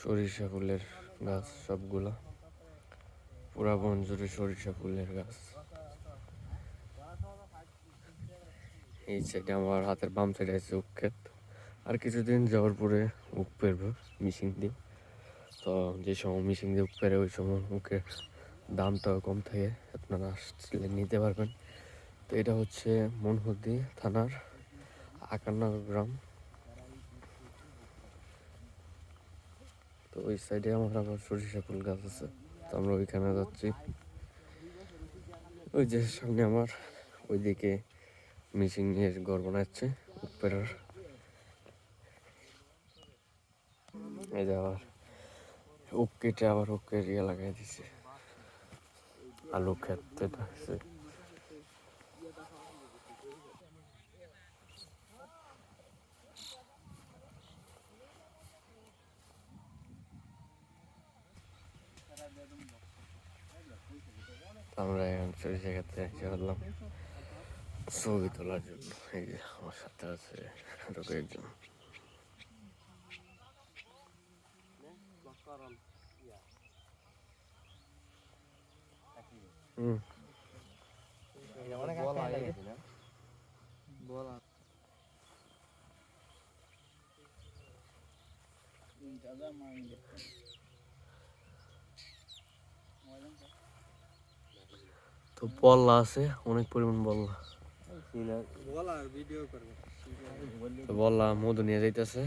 সরিষা ফুলের গাছ সবগুলা, পুরা বন জুড়ে সরিষা ফুলের গাছ। এই সাইডে আমার হাতের বাম সাইডে আছে উখ ক্ষেত। আর কিছুদিন যাওয়ার পরে উখ পেরবে মিশিং দিয়ে। তো যে সময় মিশিং দিয়ে উখ পেরে ওই সময় উখের দামটাও কম থাকে, আপনারা আসলে নিতে পারবেন। তো এটা হচ্ছে মনহদ্দি থানার 51 গ্রাম। তো ওই সাইডে আমার আবার সরিষা ফুল গাছ আছে, তো আমরা ওইখানে যাচ্ছি। ওই যে সামনে আমার ওইদিকে মিশিং এর ঘর বানাচ্ছে উপরের। এই যে আবার উক কেটে আবার উকের ইয়ে লাগাই দিছে, আলু খেতে থাকছে। আমরা এখন সরিষা খেতে এসে বললাম ছবি তোলার জন্য। এই যে আমার সাথে আছে আরো কয়েকজন। তো বল্লা আছে, অনেক পরিমাণ বল্লা। বল্লা মধু নিয়ে যাইতেছে।